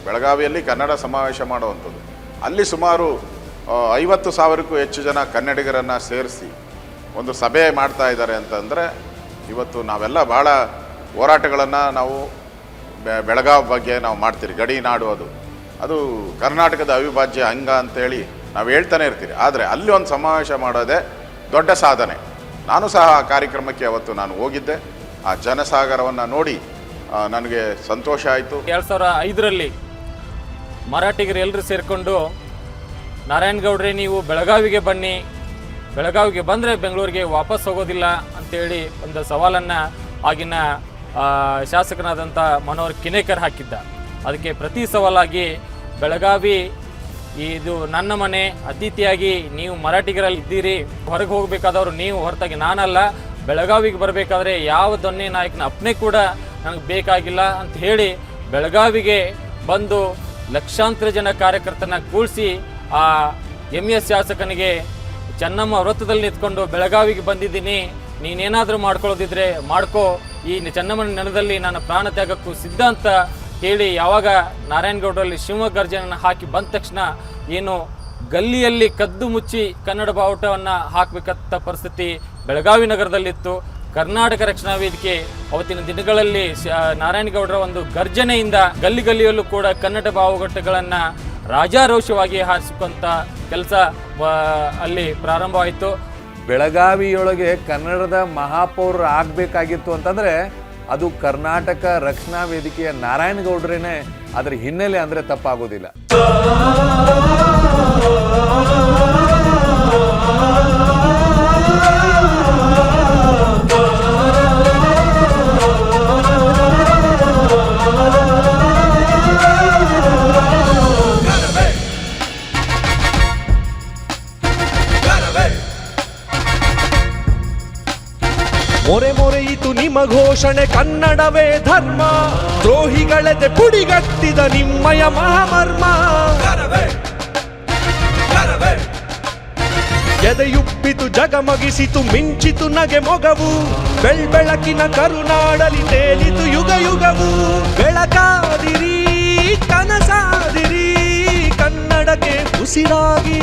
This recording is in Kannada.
ಬೆಳಗಾವಿಯಲ್ಲಿ ಕನ್ನಡ ಸಮಾವೇಶ ಮಾಡುವಂಥದ್ದು. ಅಲ್ಲಿ ಸುಮಾರು 50,000ಕ್ಕೂ ಹೆಚ್ಚು ಜನ ಕನ್ನಡಿಗರನ್ನು ಸೇರಿಸಿ ಒಂದು ಸಭೆ ಮಾಡ್ತಾ ಇದ್ದಾರೆ ಅಂತಂದರೆ ಇವತ್ತು ನಾವೆಲ್ಲ ಭಾಳ ಹೋರಾಟಗಳನ್ನು ನಾವು ಬೆಳಗಾವಿ ಬಗ್ಗೆ ನಾವು ಮಾಡ್ತೀರಿ. ಗಡಿ ನಾಡು ಅದು ಕರ್ನಾಟಕದ ಅವಿಭಾಜ್ಯ ಅಂಗ ಅಂತೇಳಿ ನಾವು ಹೇಳ್ತಾನೆ ಇರ್ತೀರಿ. ಆದರೆ ಅಲ್ಲಿ ಒಂದು ಸಮಾವೇಶ ಮಾಡೋದೇ ದೊಡ್ಡ ಸಾಧನೆ. ನಾನು ಸಹ ಆ ಕಾರ್ಯಕ್ರಮಕ್ಕೆ ಅವತ್ತು ನಾನು ಹೋಗಿದ್ದೆ. ಆ ಜನಸಾಗರವನ್ನು ನೋಡಿ ನನಗೆ ಸಂತೋಷ ಆಯಿತು. 2005ರಲ್ಲಿ ಮರಾಠಿಗರು ಎಲ್ಲರೂ ಸೇರಿಕೊಂಡು ನಾರಾಯಣಗೌಡ್ರೆ ನೀವು ಬೆಳಗಾವಿಗೆ ಬನ್ನಿ, ಬೆಳಗಾವಿಗೆ ಬಂದರೆ ಬೆಂಗಳೂರಿಗೆ ವಾಪಸ್ ಹೋಗೋದಿಲ್ಲ ಅಂತೇಳಿ ಒಂದು ಸವಾಲನ್ನು ಆಗಿನ ಶಾಸಕನಾದಂಥ ಮನೋಹರ್ ಕಿನೇಕರ್ ಹಾಕಿದ್ದ. ಅದಕ್ಕೆ ಪ್ರತಿ ಸವಾಲಾಗಿ ಬೆಳಗಾವಿ ಇದು ನನ್ನ ಮನೆ, ಅತಿಥಿಯಾಗಿ ನೀವು ಮರಾಠಿಗರಲ್ಲಿ ಇದ್ದೀರಿ, ಹೊರಗೆ ಹೋಗಬೇಕಾದವರು ನೀವು, ಹೊರತಾಗಿ ನಾನಲ್ಲ. ಬೆಳಗಾವಿಗೆ ಬರಬೇಕಾದ್ರೆ ಯಾವ ದೊನ್ನೆ ನಾಯಕನ ಅಪ್ಪನೆ ಕೂಡ ನನಗೆ ಬೇಕಾಗಿಲ್ಲ ಅಂತ ಹೇಳಿ ಬೆಳಗಾವಿಗೆ ಬಂದು ಲಕ್ಷಾಂತರ ಜನ ಕಾರ್ಯಕರ್ತನ ಕೂಡಿಸಿ ಆ MS ಶಾಸಕನಿಗೆ ಚೆನ್ನಮ್ಮ ವೃತ್ತದಲ್ಲಿ ನಿಂತ್ಕೊಂಡು ಬೆಳಗಾವಿಗೆ ಬಂದಿದ್ದೀನಿ, ನೀನೇನಾದರೂ ಮಾಡ್ಕೊಳ್ಳೋದಿದ್ರೆ ಮಾಡ್ಕೋ, ಈ ಚೆನ್ನಮ್ಮನ ನೆಲದಲ್ಲಿ ನನ್ನ ಪ್ರಾಣ ತ್ಯಾಗಕ್ಕೂ ಸಿದ್ಧ ಅಂತ ಹೇಳಿ ಯಾವಾಗ ನಾರಾಯಣಗೌಡರಲ್ಲಿ ಶಿವಮೊಗ್ಗ ಗರ್ಜನೆಯನ್ನು ಹಾಕಿ ಬಂದ ತಕ್ಷಣ ಏನು ಗಲ್ಲಿಯಲ್ಲಿ ಕದ್ದು ಮುಚ್ಚಿ ಕನ್ನಡ ಬಾವುಟವನ್ನು ಹಾಕಬೇಕಂತ ಪರಿಸ್ಥಿತಿ ಬೆಳಗಾವಿ ನಗರದಲ್ಲಿತ್ತು. ಕರ್ನಾಟಕ ರಕ್ಷಣಾ ವೇದಿಕೆ ಅವತ್ತಿನ ದಿನಗಳಲ್ಲಿ ನಾರಾಯಣಗೌಡರ ಒಂದು ಗರ್ಜನೆಯಿಂದ ಗಲ್ಲಿ ಗಲ್ಲಿಯಲ್ಲೂ ಕೂಡ ಕನ್ನಡ ಬಾವುಟಗಳನ್ನು ರಾಜಾರೋಷವಾಗಿ ಹಾರಿಸುವಂಥ ಕೆಲಸ ಅಲ್ಲಿ ಪ್ರಾರಂಭವಾಯಿತು. ಬೆಳಗಾವಿಯೊಳಗೆ ಕನ್ನಡದ ಮಹಾಪೌರರು ಆಗಬೇಕಾಗಿತ್ತು ಅಂತಂದರೆ ಅದು ಕರ್ನಾಟಕ ರಕ್ಷಣಾ ವೇದಿಕೆಯ ನಾರಾಯಣಗೌಡರೇನೆ ಅದರ ಹಿನ್ನೆಲೆ ಅಂದರೆ ತಪ್ಪಾಗೋದಿಲ್ಲ. ಮೊರೆ ಮೊರೆಯಿತು ನಿಮ್ಮ ಘೋಷಣೆ ಕನ್ನಡವೇ ಧರ್ಮ, ದ್ರೋಹಿಗಳೆದೆ ಪುಡಿಗಟ್ಟಿದ ನಿಮ್ಮಯ ಮಹಾಮರ್ಮ. ಎದೆಯುಪ್ಪಿತು ಜಗಮಗಿಸಿತು ಮಿಂಚಿತು ನಗೆ ಮೊಗವು, ಬೆಳ್ಬೆಳಕಿನ ಕರುನಾಡಲಿ ತೇಲಿತು ಯುಗ ಯುಗವು. ಬೆಳಕಾದಿರಿ ಕನಸಾದಿರಿ ಕನ್ನಡಕ್ಕೆ ಉಸಿರಾಗಿ.